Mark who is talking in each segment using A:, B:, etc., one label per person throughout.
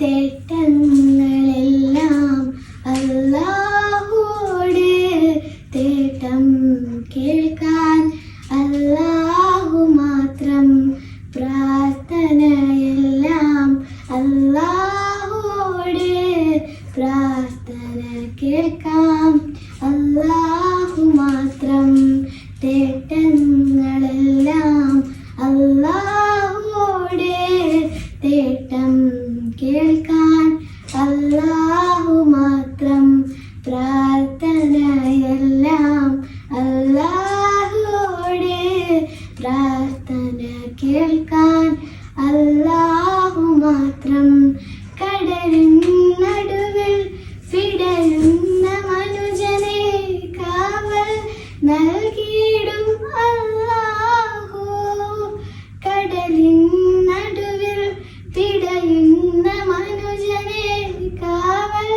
A: തേട്ടങ്ങളെല്ലാം അല്ലാഹുവോട്, തേട്ടം കേൾക്കാൻ അല്ലാഹു മാത്രം. പ്രാർത്ഥനയെല്ലാം അല്ലാഹുവോട്, പ്രാർത്ഥന കേൾക്കാം അല്ലാഹു മാത്രം. തേട്ടങ്ങളെല്ലാം അല്ലാഹുവോട്, തേട്ടം കേൾക്കാൻ അല്ലാഹു മാത്രം. പ്രാർത്ഥനയെല്ലാം അല്ലാഹുവോട്, പ്രാർത്ഥന കേൾക്കാൻ അല്ലാഹു മാത്രം. കടലിൻ നടുവിൽ പിടയുന്ന മനുജനെ കാവൽ നൽകിയിടും അല്ലാഹു. കടലിൻ നടുവിൽ പിടയുന്ന മനുജനെ കാവൽ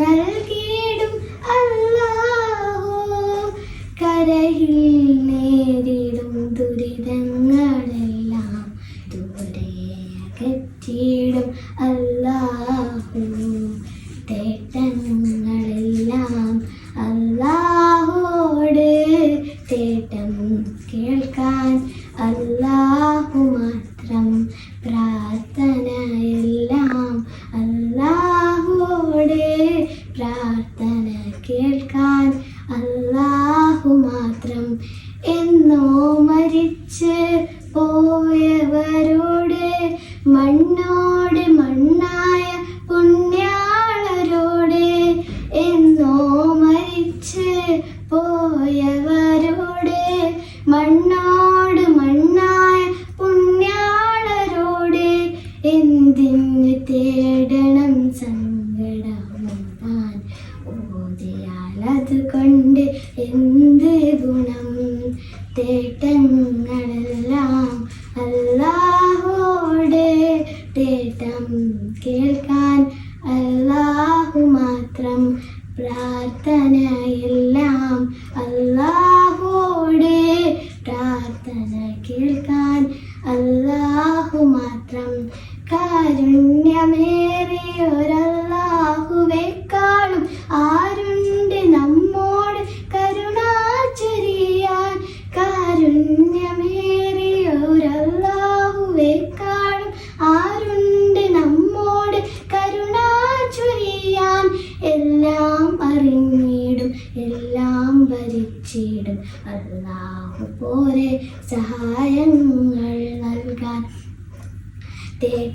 A: നൽകിയിടും അല്ലാഹു. കരയിൽ നേരിടും ദുരിതങ്ങളെല്ലാം ദൂരെ അകറ്റിയിടും അല്ലാഹു. തേട്ടങ്ങളെല്ലാം അല്ലാഹുവോട്, തേട്ടം കേൾക്കാൻ അല്ലാഹു മാത്രം. പ്രാർത്ഥനയെല്ലാം അല്ലാഹുവോട്, പ്രാർത്ഥന കേൾക്കാൻ അല്ലാഹു മാത്രം. എന്നോ മരിച്ച് പോയവരോട്, മണ്ണോട് മണ്ണായ പുണ്യാളരോട്, എന്നോ മരിച്ച് പോയവരോട്, മണ്ണോട് മണ്ണായ പുണ്യാളരോട്, എന്തിന് തേടണം സങ്കടമുണ്ടാൻ, ഓതിയാൽ അതുകൊണ്ട് എന്ത് ഗുണം. തേട്ടങ്ങളെല്ലാം അല്ലാഹുവോട്, തേട്ടം കേൾക്കാൻ അല്ലാഹു മാത്രം. പ്രാർത്ഥനയെല്ലാം അല്ലാഹുവോട്, പ്രാർത്ഥന കേൾക്കാൻ അല്ലാഹു മാത്രം. കാരുണ്യമേറിയൊരല്ലാഹുവേക്കാളും ആരുണ്ട് നമ്മോട് കരുണ ചൊരിയാൻ. കാരുണ്യമേറിയൊരല്ലാഹുവേക്കാളും ആരുണ്ട് നമ്മോട് കരുണ ചൊരിയാൻ. എല്ലാം അറിഞ്ഞിടും എല്ലാം ഭരിച്ചിടും അല്ലാഹു പോരെ സഹ